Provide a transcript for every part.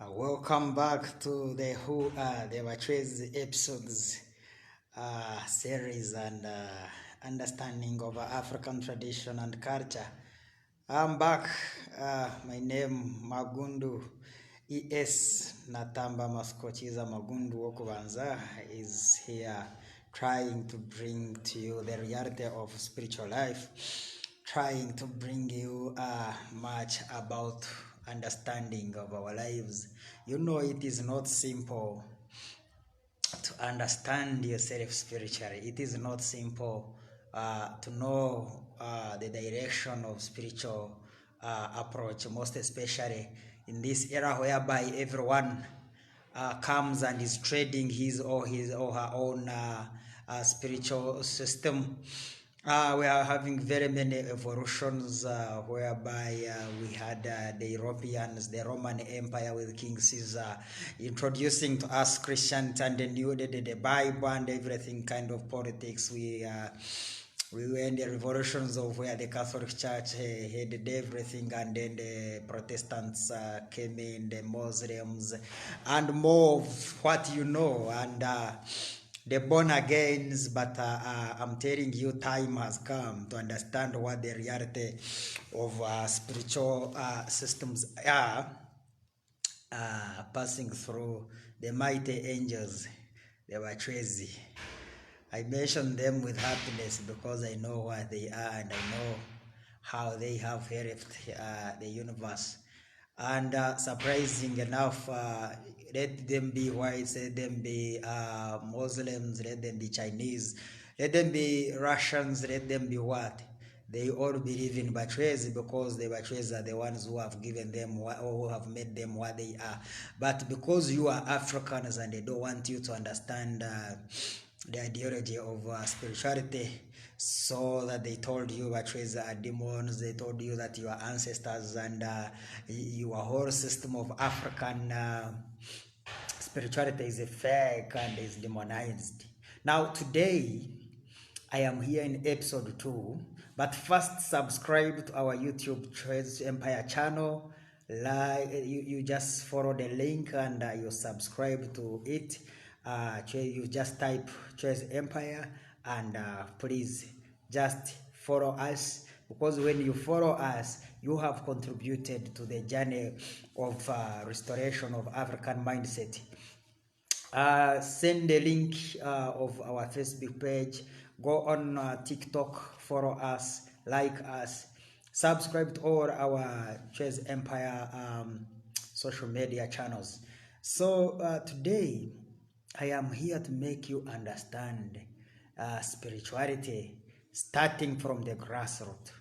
Welcome back to the the Bachwezi episodes series and understanding of African tradition and culture. I'm back. My name Magundu ES Natamba Maskochiza Magundu Wokubanza is here trying to bring to you the reality of spiritual life, trying to bring you much about understanding of our lives. You know, it is not simple to understand yourself spiritually. It is not simple to know the direction of spiritual approach, most especially in this era whereby everyone comes and is trading his or her own spiritual system. We are having very many evolutions whereby we had the Europeans, the Roman Empire with King Caesar introducing to us Christianity and the Bible and everything kind of politics. We were in the revolutions of where the Catholic Church headed everything, and then the Protestants came in, the Muslims, and more of what you know, and the born agains. But I'm telling you, time has come to understand what the reality of spiritual systems are passing through the mighty angels, the Bachwezi. I mention them with happiness because I know what they are and I know how they have helped the universe. And surprising enough, let them be whites, let them be Muslims, let them be Chinese, let them be Russians, let them be what? They all believe in Bachwezi because the Bachwezi are the ones who have given them or who have made them what they are. But because you are Africans and they don't want you to understand the ideology of spirituality, so that they told you Bachwezi are demons, they told you that your ancestors and your whole system of African spirituality is a fake and is demonized. Now today I am here in episode 2, but first subscribe to our YouTube Choice Empire channel. Like you just follow the link and you subscribe to it. You just type Choice Empire and please just follow us, because when you follow us you have contributed to the journey of restoration of African mindset. Send the link of our Facebook page, go on TikTok, follow us, like us, subscribe to all our Choice Empire social media channels. So today I am here to make you understand spirituality starting from the grassroots.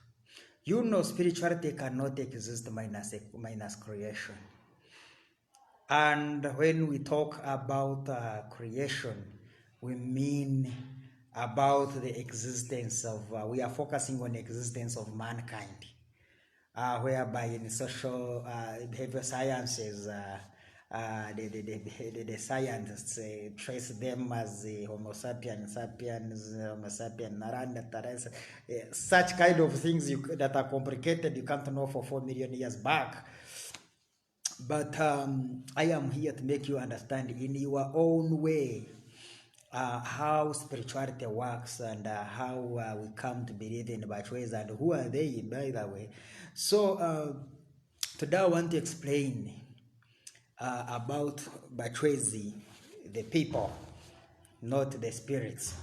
You know, spirituality cannot exist minus creation. And when we talk about creation, we mean about the existence of, we are focusing on the existence of mankind, whereby in social behavior sciences, the scientists trace them as Homo sapiens, Homo sapiens, Neanderthals, such kind of things that are complicated, you can't know for 4 million years back. But I am here to make you understand in your own way how spirituality works and how we come to believe in Bachwezi and who are they, by the way. So today I want to explain about Bachwezi, the people, not the spirits,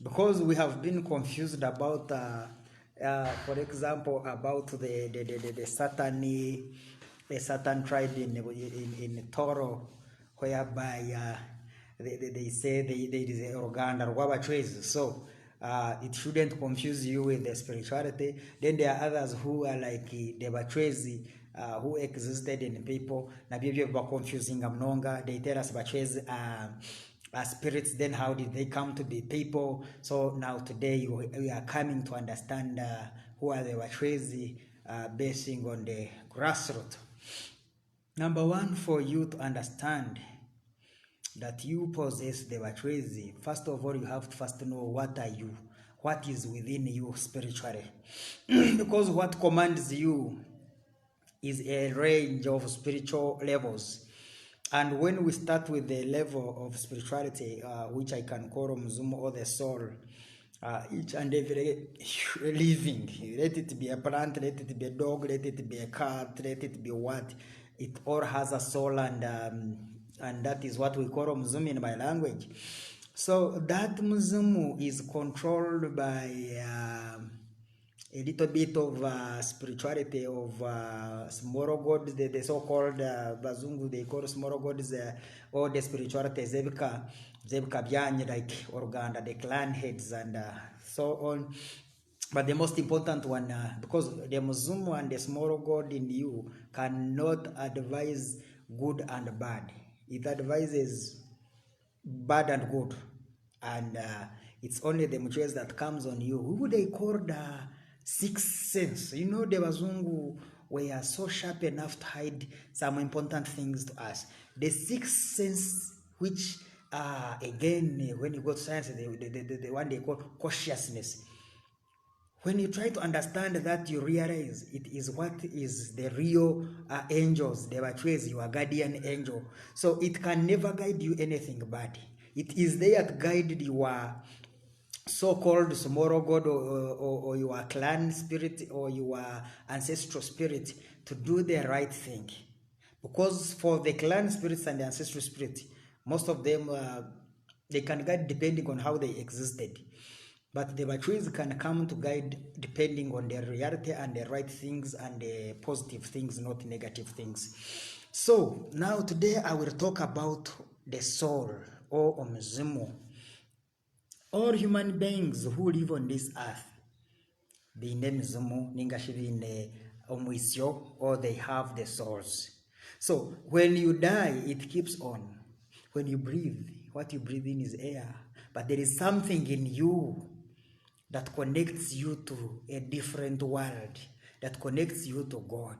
because we have been confused about, for example, about the Satan tribe in Toro, whereby they say there is a Uganda or Bachwezi. So it shouldn't confuse you with the spirituality. Then there are others who are like the Bachwezi who existed in people. Na people are confusing Amnonga. They tell us Bachwezi are spirits. Then how did they come to be people? So now today we are coming to understand who are the Bachwezi basing on the grassroots. Number one, for you to understand that you possess the Bachwezi, first of all, you have to first know what are you, what is within you spiritually. Because what commands you is a range of spiritual levels. And when we start with the level of spirituality, which I can call Mzumu or the soul, each and every living, let it be a plant, let it be a dog, let it be a cat, let it be what, it all has a soul, and that is what we call Mzumu in my language. So that Mzumu is controlled by a little bit of spirituality of small gods, the so-called Bazungu, they call small gods, or the spirituality Zebka Byanyi, like Organda, the clan heads, and so on. But the most important one, because the Muzumu and the small god in you cannot advise good and bad. It advises bad and good, and it's only the mchwezi that comes on you. Who they call the sixth sense? You know, the Wazungu were so sharp enough to hide some important things to us. The sixth sense, which again, when you go to science, the one they call consciousness. When you try to understand that, you realize it is what is the real angels, the Bachwezi, your guardian angel. So it can never guide you anything bad. It is there to guide your so-called tomorrow god, or your clan spirit, or your ancestral spirit, to do the right thing. Because for the clan spirits and the ancestral spirit, most of them, they can guide depending on how they existed. But the Bachwezi can come to guide depending on the reality and the right things and the positive things, not negative things. So now today I will talk about the soul, or Omzimu. All human beings who live on this earth, binde Mzimu ningashibinde omwisyo, or they have the souls. So when you die, it keeps on. When you breathe, what you breathe in is air, but there is something in you that connects you to a different world, that connects you to God,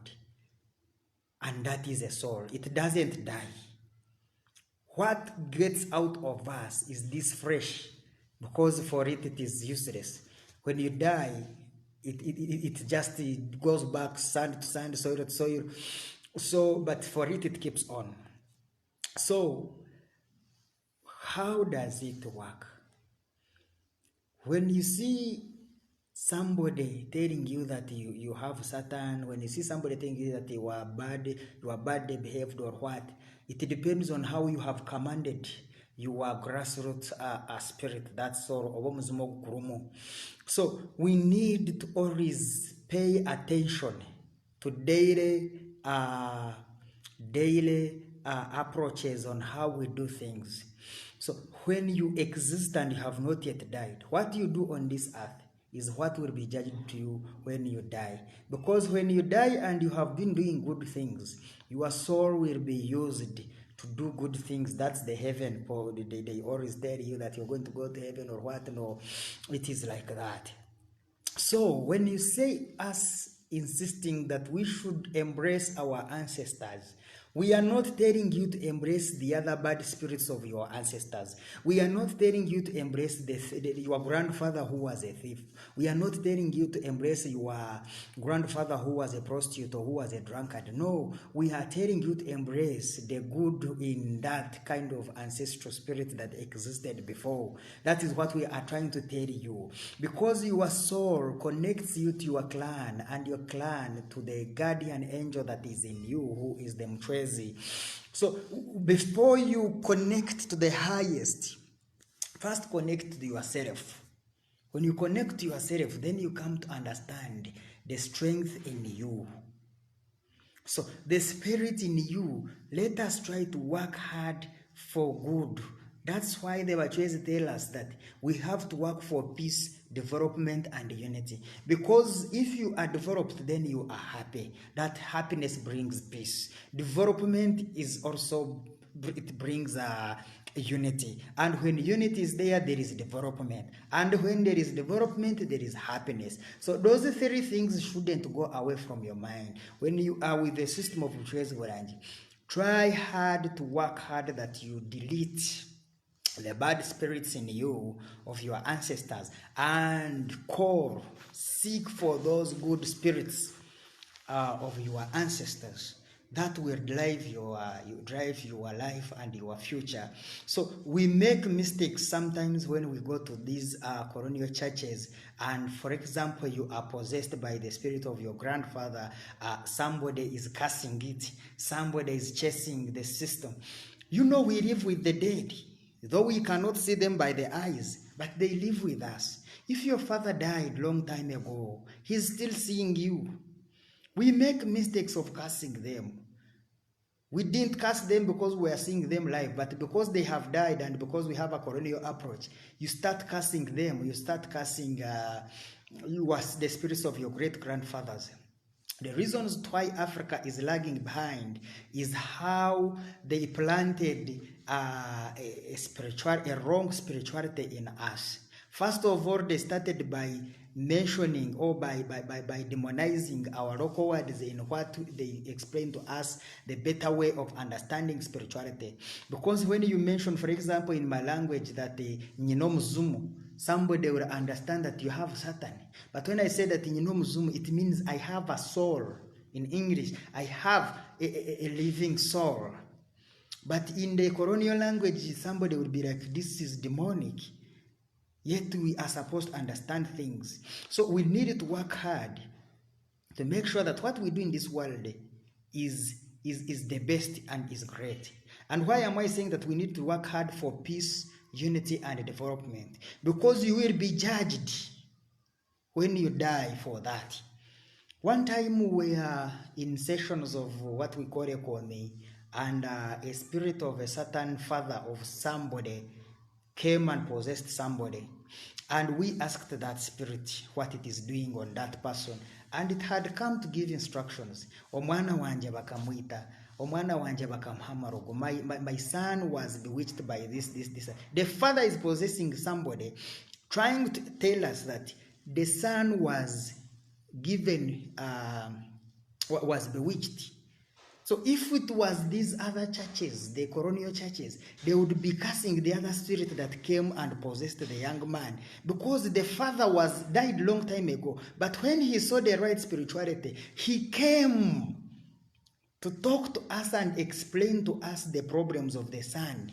and that is a soul. It doesn't die. What gets out of us is this flesh, because for it is useless. When you die, it just goes back sand to sand, soil to soil. So, but for it keeps on. So, how does it work? When you see somebody telling you that you have Satan, when you see somebody telling you that you are badly behaved or what, it depends on how you have commanded your grassroots spirit, that's all. So we need to always pay attention to daily approaches on how we do things. So when you exist and you have not yet died, what you do on this earth is what will be judged to you when you die. Because when you die and you have been doing good things, your soul will be used to do good things. That's the heaven. They always tell you that you're going to go to heaven or what. No, it is like that. So when you say us insisting that we should embrace our ancestors, we are not telling you to embrace the other bad spirits of your ancestors. We are not telling you to embrace your grandfather who was a thief. We are not telling you to embrace your grandfather who was a prostitute or who was a drunkard. No, we are telling you to embrace the good in that kind of ancestral spirit that existed before. That is what we are trying to tell you. Because your soul connects you to your clan, and your clan to the guardian angel that is in you, who is the Mchwezi. So before you connect to the highest, first connect to yourself. When you connect to yourself, then you come to understand the strength in you. So the spirit in you, let us try to work hard for good. That's why the Bachwezi tell us that we have to work for peace, development, and unity. Because if you are developed, then you are happy. That happiness brings peace. Development is also, it brings unity. And when unity is there, there is development. And when there is development, there is happiness. So those three things shouldn't go away from your mind. When you are with the system of Bachwezi, try hard to work hard that you delete the bad spirits in you of your ancestors, and seek for those good spirits of your ancestors that will drive your life and your future. So we make mistakes sometimes when we go to these colonial churches, and for example, you are possessed by the spirit of your grandfather. Somebody is cursing it, somebody is chasing the system. We live with the dead, though we cannot see them by the eyes, but they live with us. If your father died long time ago, he's still seeing you. We make mistakes of cursing them. We didn't curse them because we are seeing them live, but because they have died and because we have a colonial approach, you start cursing them. You start cursing the spirits of your great-grandfathers. The reasons why Africa is lagging behind is how they planted a wrong spirituality in us. First of all, they started by mentioning or by demonizing our local words in what they explain to us the better way of understanding spirituality. Because when you mention, for example, in my language that the Nyinomzumu, somebody will understand that you have Satan. But when I say that in Nyinomzumu, it means I have a soul. In English, I have a living soul. But in the colonial language, somebody would be like, this is demonic. Yet we are supposed to understand things. So we need to work hard to make sure that what we do in this world is the best and is great. And why am I saying that we need to work hard for peace, unity, and development? Because you will be judged when you die for that. One time we are in sessions of what we call economy, and a spirit of a certain father of somebody came and possessed somebody, and we asked that spirit what it is doing on that person, and it had come to give instructions. Omwana wanje bakamwita, omwana wanje bakamhamarogo. My son was bewitched by this. The father is possessing somebody, trying to tell us that the son was given, was bewitched. So if it was these other churches, the colonial churches, they would be cursing the other spirit that came and possessed the young man, because the father died long time ago. But when he saw the right spirituality, he came to talk to us and explain to us the problems of the son.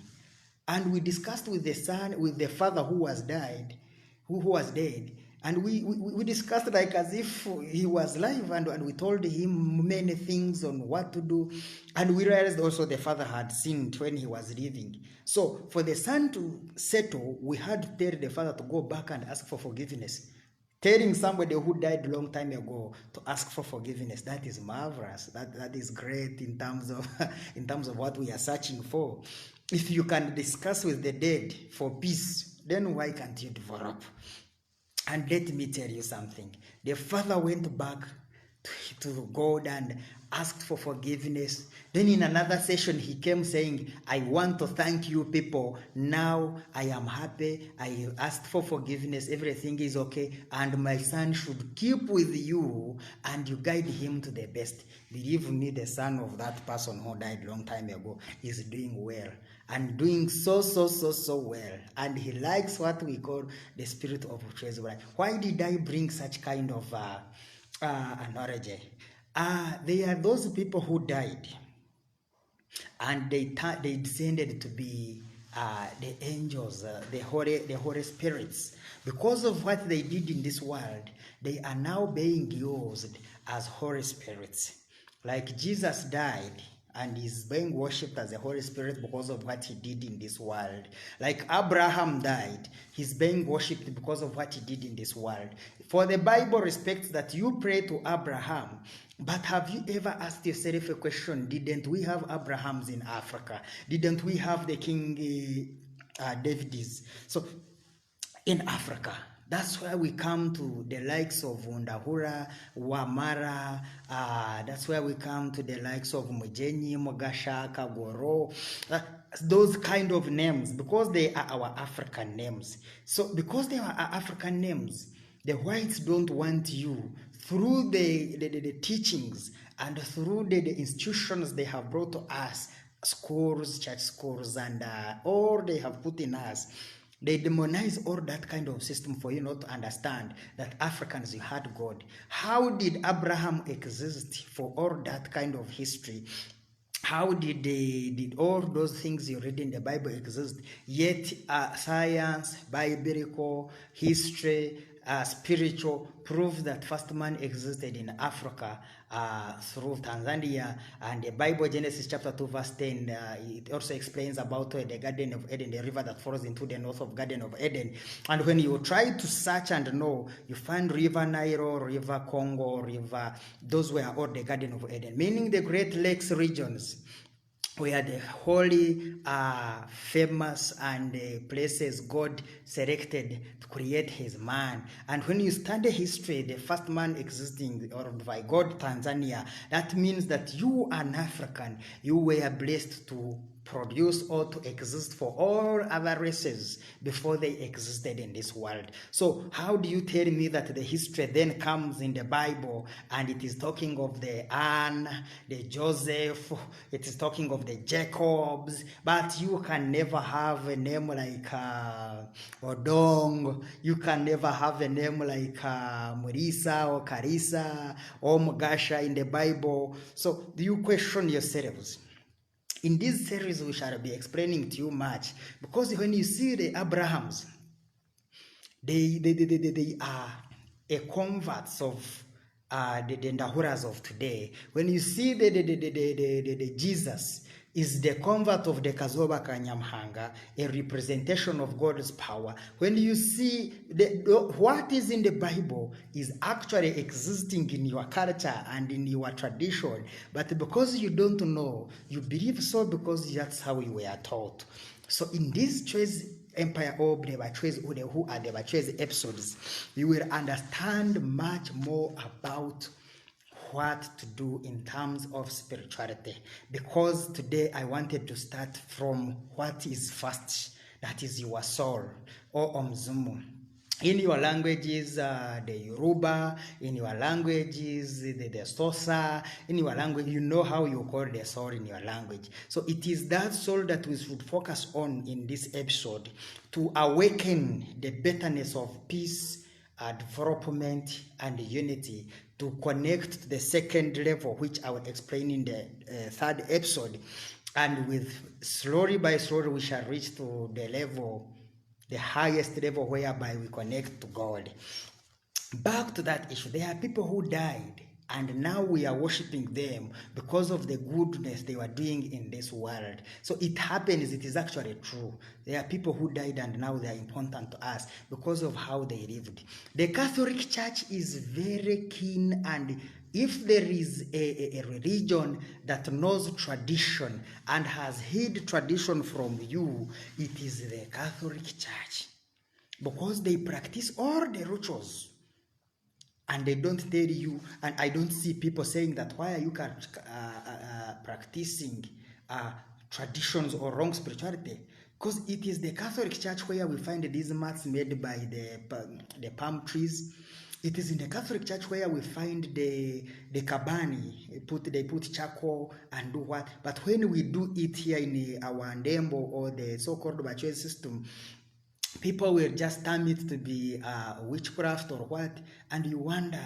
And we discussed with the son, with the father who was dead, and we discussed like as if he was live, and we told him many things on what to do. And we realized also the father had sinned when he was living. So for the son to settle, we had to tell the father to go back and ask for forgiveness. Telling somebody who died a long time ago to ask for forgiveness, that is marvelous. That is great in terms of what we are searching for. If you can discuss with the dead for peace, then why can't you develop? And let me tell you something. The father went back to God and asked for forgiveness. Then in another session, he came saying, I want to thank you people. Now I am happy. I asked for forgiveness. Everything is okay. And my son should keep with you and you guide him to the best. Believe me, the son of that person who died long time ago is doing well. And doing so well. And he likes what we call the spirit of Bachwezi. Why did I bring such kind of analogy? They are those people who died, and they descended to be the angels, the holy spirits. Because of what they did in this world, they are now being used as holy spirits. Like Jesus died and is being worshipped as a Holy Spirit because of what he did in this world. Like Abraham died, he's being worshipped because of what he did in this world. For the Bible respects that you pray to Abraham, but have you ever asked yourself a question? Didn't we have Abrahams in Africa? Didn't we have the King Davids? So in Africa, that's where we come to the likes of Wundahura, Wamara. That's where we come to the likes of Mujenyi, Mogasha, Kagoro. Those kind of names, because they are our African names. So because they are our African names, the whites don't want you, through the teachings and through the institutions they have brought to us, schools, church schools, and all they have put in us. They demonize all that kind of system for you not to understand that Africans, you had God. How did Abraham exist for all that kind of history? How did all those things you read in the Bible exist? Yet science, biblical, history, spiritual prove that first man existed in Africa through Tanzania. And the Bible, Genesis chapter 2 verse 10, it also explains about the Garden of Eden, the river that flows into the north of Garden of Eden. And when you try to search and know, you find River Nile, River Congo, River, those were all the Garden of Eden, meaning the Great Lakes regions where the holy, famous, and places God selected to create his man. And when you study history, the first man existing or by God, Tanzania, that means that you are an African. You were blessed to produce or to exist for all other races before they existed in this world. So how do you tell me that the history then comes in the Bible and it is talking of the Anne, the Joseph, it is talking of the Jacobs, but you can never have a name like Odong, you can never have a name like Murisa or Karisa or Mugasha in the Bible. So do you question yourselves? In this series, we shall be explaining to you much, because when you see the Abrahams, they are a converts of the Ndahuras of today. When you see the Jesus is the convert of the Kazoba Kanyamhanga, a representation of God's power. When you see what is in the Bible is actually existing in your culture and in your tradition, but because you don't know, you believe so because that's how you were taught. So in this choice empire of the Bachwezi, or who are the Bachwezi episodes, you will understand much more about what to do in terms of spirituality, because today I wanted to start from what is first, that is your soul or Omzumu. In your languages, the Yoruba, in your languages, the Sosa, in your language, you know how you call the soul in your language. So it is that soul that we should focus on in this episode to awaken the betterness of peace, development, and unity, to connect to the second level, which I will explain in the third episode. And with slowly by slowly, we shall reach to the level, the highest level whereby we connect to God. Back to that issue, there are people who died and now we are worshiping them because of the goodness they were doing in this world. So it happens, it is actually true. There are people who died and now they are important to us because of how they lived. The Catholic Church is very keen, and if there is a religion that knows tradition and has hid tradition from you, it is the Catholic Church, because they practice all the rituals and they don't tell you. And I don't see people saying that why are you practicing traditions or wrong spirituality, because it is the Catholic Church where we find these mats made by the palm trees. It is in the Catholic Church where we find the kabani, they put charcoal and do what. But when we do it here in our Ndembo or the so-called Bachwezi system, people will just term it to be witchcraft or what, and you wonder,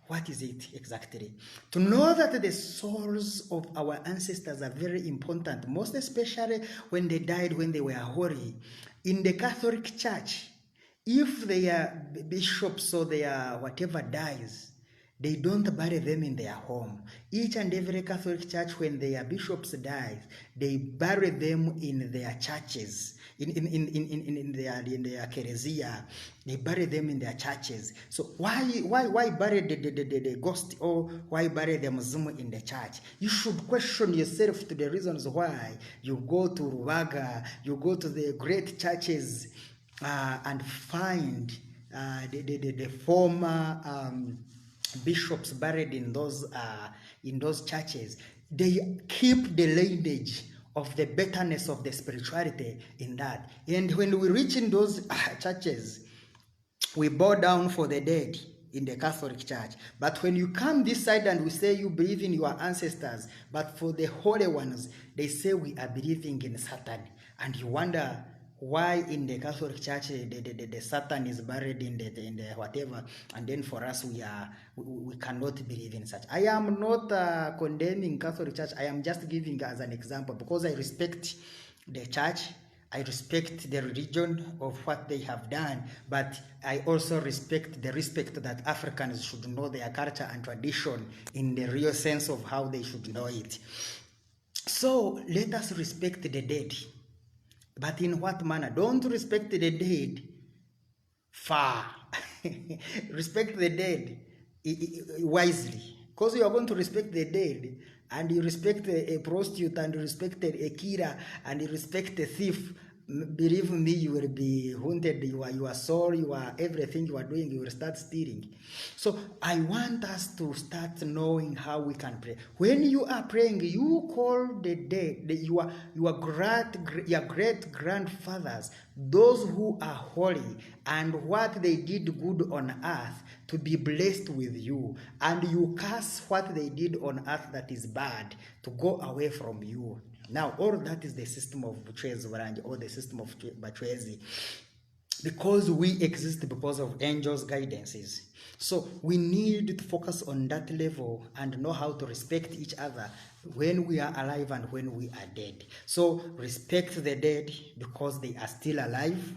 what is it exactly? To know that the souls of our ancestors are very important, most especially when they died when they were holy. In the Catholic Church, if their bishops or their whatever dies, they don't bury them in their home. Each and every Catholic church, when their bishops die, they bury them in their churches, in their ecclesia. They bury them in their churches. So why bury the ghost, or why bury the Muslim in the church? You should question yourself to the reasons why you go to Ruwaga, you go to the great churches and find the former bishops buried in those churches. They keep the lineage of the betterness of the spirituality in that. And when we reach in those churches, we bow down for the dead in the Catholic Church. But when you come this side and we say you believe in your ancestors, but for the holy ones, they say we are believing in Satan. And you wonder, why in the Catholic Church the Satan is buried in the whatever, and then for us we cannot believe in such. I am not condemning Catholic Church. I am just giving as an example because I respect the church. I respect the religion of what they have done, but I also respect that Africans should know their culture and tradition in the real sense of how they should know it. So let us respect the dead. But in what manner? Don't respect the dead far. Respect the dead wisely. Because you are going to respect the dead, and you respect a prostitute, and you respect a killer, and you respect a thief. Believe me, you will be haunted. Your soul, everything you are doing, you will start stealing. So I want us to start knowing how we can pray. When you are praying, you call the dead, your great grandfathers, those who are holy and what they did good on earth, to be blessed with you, and you curse what they did on earth that is bad, to go away from you. Now, all that is the system of Bachwezi or the system of Bachwezi, because we exist because of angels' guidances. So we need to focus on that level and know how to respect each other when we are alive and when we are dead. So respect the dead because they are still alive.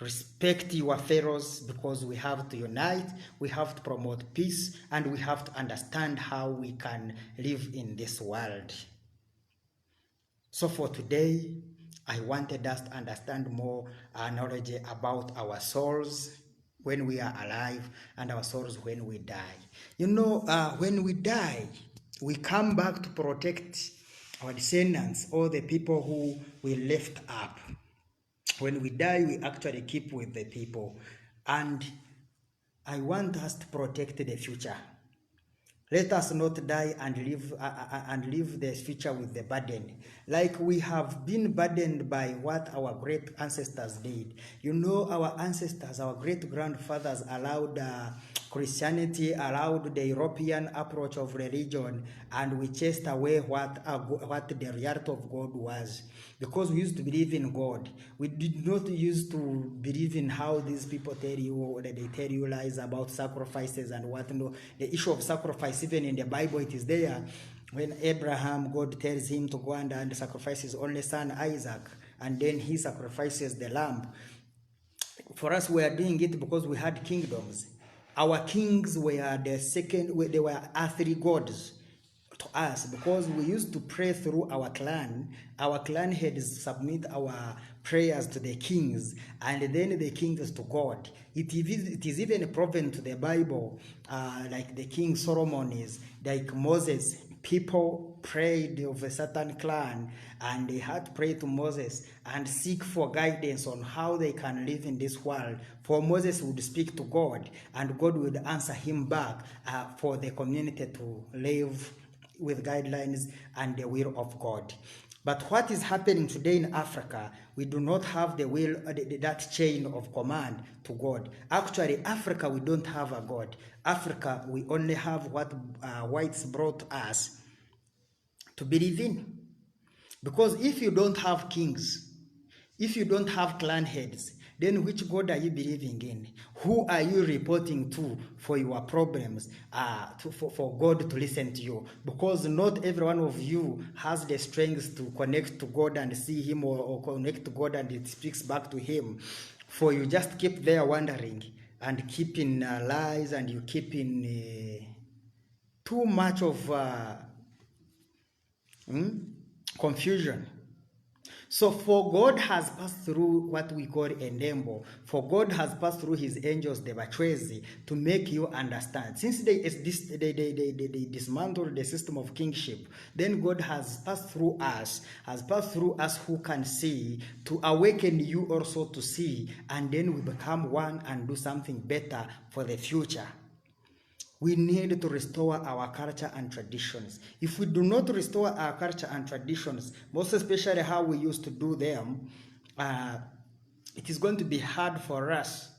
Respect your fellows because we have to unite, we have to promote peace, and we have to understand how we can live in this world. So for today, I wanted us to understand more knowledge about our souls when we are alive and our souls when we die. You know, when we die, we come back to protect our descendants or the people who we left up. When we die, we actually keep with the people. And I want us to protect the future. Let us not die and live the future with the burden. Like we have been burdened by what our great ancestors did. You know, our ancestors, our great grandfathers allowed Christianity, allowed the European approach of religion, and we chased away what the reality of God was. Because we used to believe in God. We did not used to believe in how these people tell you, that they tell you lies about sacrifices and what. No, the issue of sacrifice, even in the Bible, it is there. When Abraham, God tells him to go and sacrifice his only son Isaac, and then he sacrifices the lamb. For us, we are doing it because we had kingdoms. Our kings were they were earthly gods to us, because we used to pray through our clan. Our clan heads submit our prayers to the kings, and then the kings to God. It is even proven to the Bible, like the King Solomon is, like Moses. People prayed of a certain clan, and they had to pray to Moses and seek for guidance on how they can live in this world. For Moses would speak to God, and God would answer him back for the community to live with guidelines and the will of God. But what is happening today in Africa, we do not have the will, that chain of command to God. Actually, Africa, we don't have a God. Africa, we only have what whites brought us to believe in. Because if you don't have kings, if you don't have clan heads, then which God are you believing in? Who are you reporting to for your problems, for God to listen to you? Because not every one of you has the strength to connect to God and see him, or connect to God and it speaks back to him. For you just keep there wandering and keeping lies, and you keep in too much of confusion. So for God has passed through what we call a Ndembo. For God has passed through his angels, the Bachwezi, to make you understand. Since they dismantled the system of kingship, then God has passed through us who can see, to awaken you also to see, and then we become one and do something better for the future. We need to restore our culture and traditions. If we do not restore our culture and traditions, most especially how we used to do them, it is going to be hard for us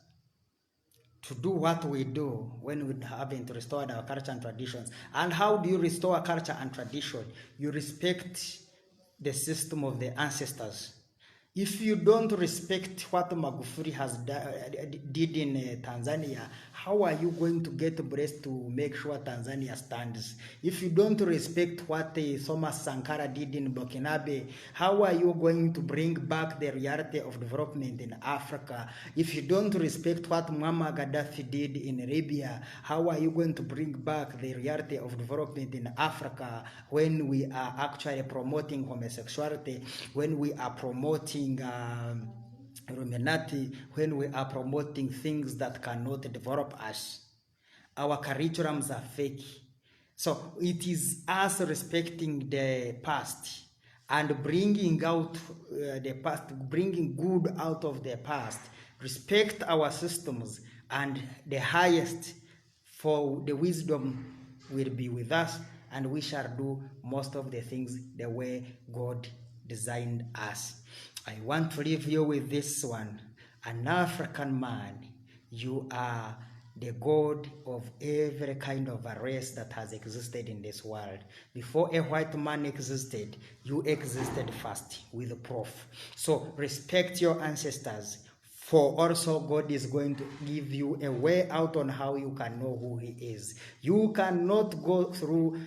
to do what we do when we haven't restored our culture and traditions. And how do you restore culture and tradition? You respect the system of the ancestors. If you don't respect what Magufuli did in Tanzania, how are you going to get blessed to make sure Tanzania stands? If you don't respect what Thomas Sankara did in Burkinabe, how are you going to bring back the reality of development in Africa? If you don't respect what Muammar Gaddafi did in Libya, how are you going to bring back the reality of development in Africa when we are actually promoting homosexuality, when we are promoting Illuminati, when we are promoting things that cannot develop us? Our curriculums are fake. So it is us respecting the past and bringing out the past, bringing good out of the past, respect our systems, and the highest for the wisdom will be with us, and we shall do most of the things the way God designed us. I want to leave you with this one. An African man, you are the God of every kind of a race that has existed in this world. Before a white man existed, you existed first with proof. So respect your ancestors, for also God is going to give you a way out on how you can know who he is. You cannot go through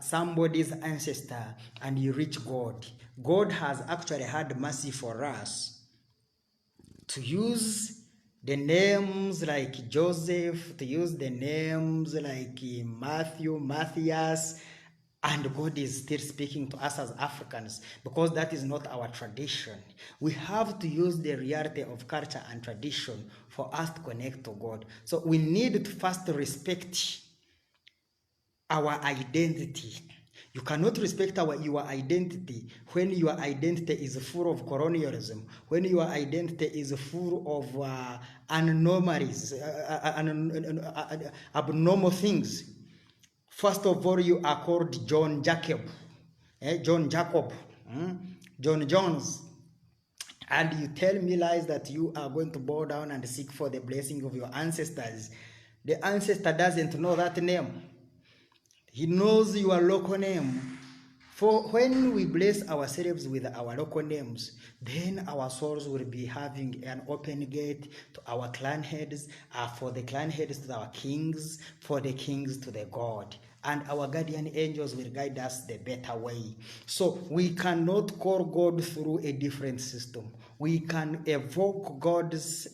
somebody's ancestor and you reach God. God has actually had mercy for us to use the names like Joseph, to use the names like Matthew, Matthias, and God is still speaking to us as Africans, because that is not our tradition. We have to use the reality of culture and tradition for us to connect to God. So we need to first respect our identity. You cannot respect your identity when your identity is full of colonialism, when your identity is full of anomalies, abnormal things. First of all, you are called John Jacob, John Jacob, John Jones, and you tell me lies that you are going to bow down and seek for the blessing of your ancestors. The ancestor doesn't know that name. He knows your local name. For when we bless ourselves with our local names, then our souls will be having an open gate to our clan heads, for the clan heads to our kings, for the kings to the God. And our guardian angels will guide us the better way. So we cannot call God through a different system. We can evoke God's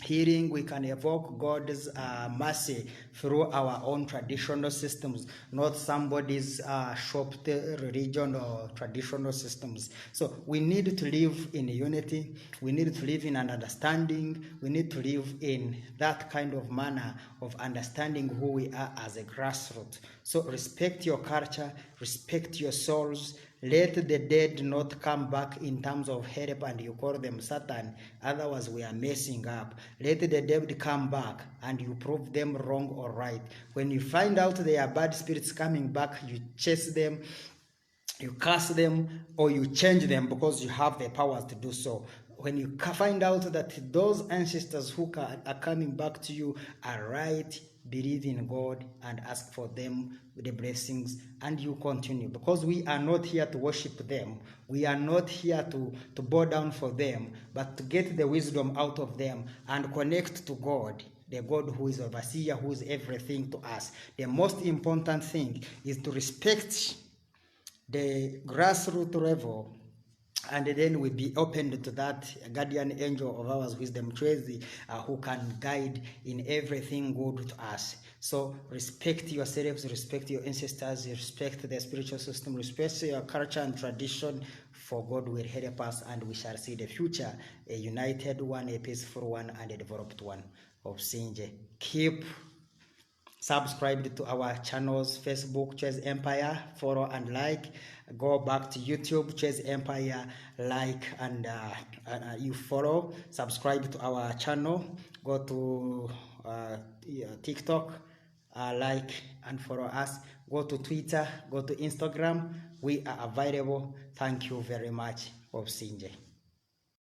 healing, we can evoke God's mercy through our own traditional systems, not somebody's shopped religion or traditional systems. So we need to live in unity, we need to live in an understanding, we need to live in that kind of manner of understanding who we are as a grassroots. So respect your culture, respect your souls. Let the dead not come back in terms of help and you call them Satan, otherwise we are messing up. Let the dead come back and you prove them wrong or right. When you find out they are bad spirits coming back, you chase them, you curse them, or you change them because you have the powers to do so. When you find out that those ancestors who are coming back to you are right, believe in God and ask for them the blessings, and you continue, because we are not here to worship them, we are not here to bow down for them, but to get the wisdom out of them and connect to God, the God who is overseer, who is everything to us. The most important thing is to respect the grassroots level, and then we be opened to that guardian angel of ours, wisdom Bachwezi, who can guide in everything good to us. So respect yourselves, respect your ancestors, respect the spiritual system, respect your culture and tradition, for God will help us and we shall see the future, a united one, a peaceful one, and a developed one of Sinje. Keep subscribe to our channels, Facebook Chase Empire, follow and like. Go back to YouTube Chase Empire, like and you follow, subscribe to our channel. Go to TikTok, like and follow us. Go to Twitter, go to Instagram, we are available. Thank you very much. Obsinje.